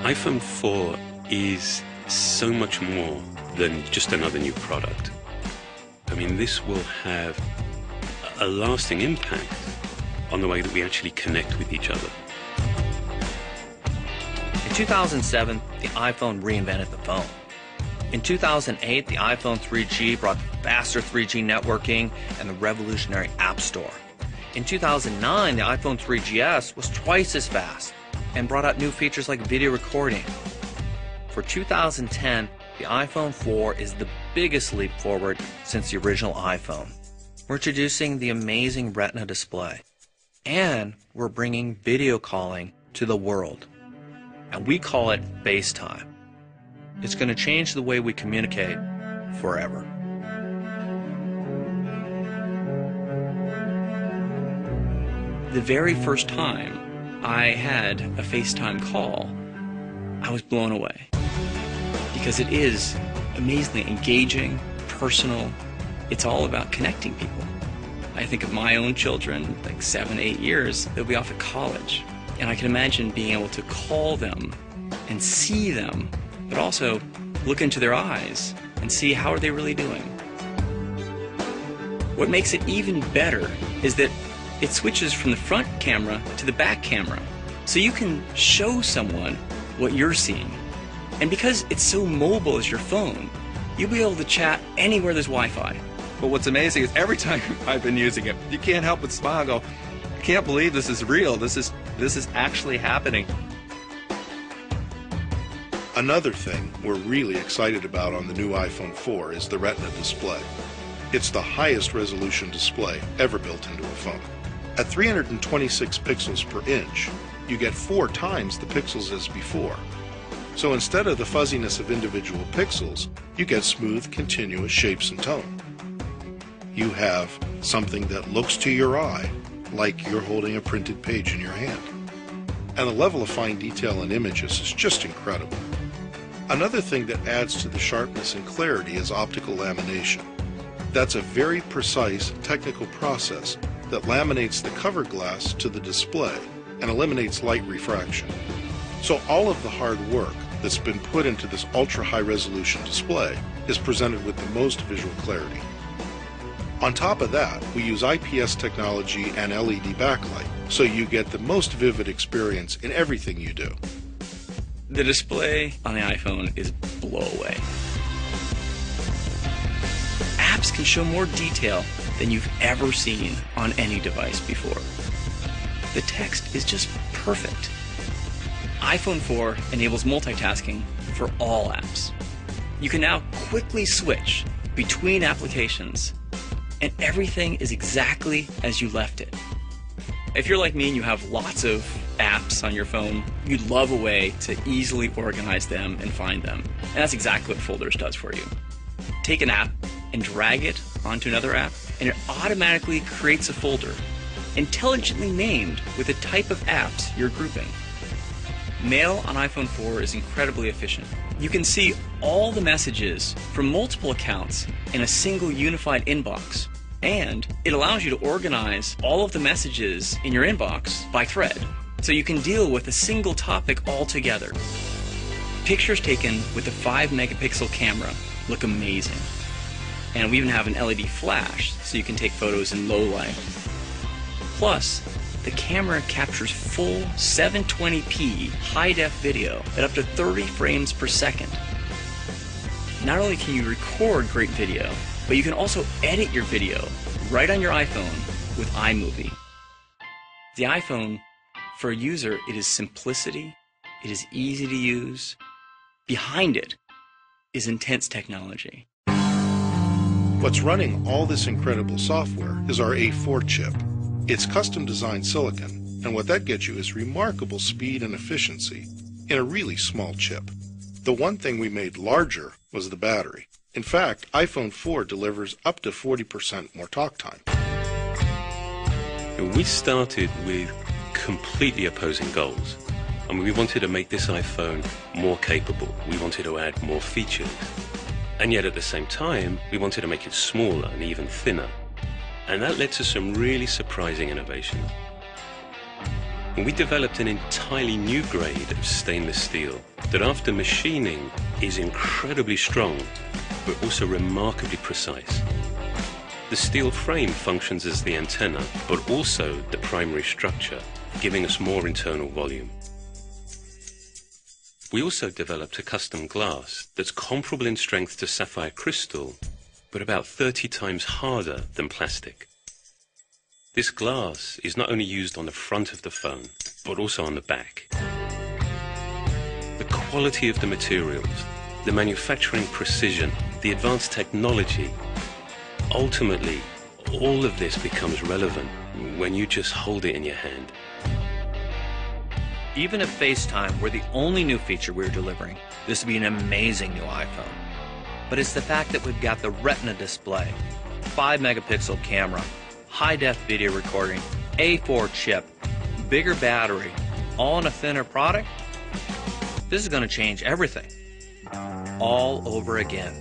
iPhone 4 is so much more than just another new product. I mean, this will have a lasting impact on the way that we actually connect with each other. In 2007, the iPhone reinvented the phone. In 2008, the iPhone 3G brought faster 3G networking and the revolutionary App Store. In 2009, the iPhone 3GS was twice as fast and brought out new features like video recording. For 2010, the iPhone 4 is the biggest leap forward since the original iPhone. We're introducing the amazing Retina display, and we're bringing video calling to the world. And we call it FaceTime. It's going to change the way we communicate forever. The very first time I had a FaceTime call, I was blown away. Because it is amazingly engaging, personal. It's all about connecting people. I think of my own children, like 7, 8 years, they'll be off at college. And I can imagine being able to call them and see them, but also look into their eyes and see how are they really doing. What makes it even better is that it switches from the front camera to the back camera. So you can show someone what you're seeing. And because it's so mobile as your phone, you'll be able to chat anywhere there's Wi-Fi. But what's amazing is every time I've been using it, you can't help but smile and go, I can't believe this is real. This is actually happening. Another thing we're really excited about on the new iPhone 4 is the Retina display. It's the highest resolution display ever built into a phone. At 326 pixels per inch, you get 4 times the pixels as before. So instead of the fuzziness of individual pixels, you get smooth, continuous shapes and tone. You have something that looks to your eye like you're holding a printed page in your hand. And the level of fine detail in images is just incredible. Another thing that adds to the sharpness and clarity is optical lamination. That's a very precise technical process that laminates the cover glass to the display and eliminates light refraction. So all of the hard work that's been put into this ultra-high resolution display is presented with the most visual clarity. On top of that, we use IPS technology and LED backlight, so you get the most vivid experience in everything you do. The display on the iPhone is blow away. Apps can show more detail than you've ever seen on any device before. The text is just perfect. iPhone 4 enables multitasking for all apps. You can now quickly switch between applications, and everything is exactly as you left it. If you're like me and you have lots of apps on your phone, you'd love a way to easily organize them and find them. And that's exactly what Folders does for you. Take an app and drag it onto another app, and it automatically creates a folder, intelligently named with the type of apps you're grouping. Mail on iPhone 4 is incredibly efficient. You can see all the messages from multiple accounts in a single unified inbox. And it allows you to organize all of the messages in your inbox by thread, so you can deal with a single topic altogether. Pictures taken with a 5-megapixel camera look amazing. And we even have an LED flash, so you can take photos in low light. Plus, the camera captures full 720p high-def video at up to 30 frames per second. Not only can you record great video, but you can also edit your video right on your iPhone with iMovie. The iPhone, for a user, it is simplicity, it is easy to use. Behind it is intense technology. What's running all this incredible software is our A4 chip. It's custom-designed silicon, and what that gets you is remarkable speed and efficiency in a really small chip. The one thing we made larger was the battery. In fact, iPhone 4 delivers up to 40% more talk time. We started with completely opposing goals. I mean, we wanted to make this iPhone more capable. We wanted to add more features. And yet at the same time, we wanted to make it smaller and even thinner. And that led to some really surprising innovations. And we developed an entirely new grade of stainless steel that after machining is incredibly strong, but also remarkably precise. The steel frame functions as the antenna, but also the primary structure, giving us more internal volume. We also developed a custom glass that's comparable in strength to sapphire crystal, but about 30 times harder than plastic. This glass is not only used on the front of the phone, but also on the back. The quality of the materials, the manufacturing precision, the advanced technology, ultimately, all of this becomes relevant when you just hold it in your hand. Even if FaceTime were the only new feature we're delivering, this would be an amazing new iPhone. But it's the fact that we've got the Retina display, 5-megapixel camera, high-def video recording, A4 chip, bigger battery, all in a thinner product. This is going to change everything all over again.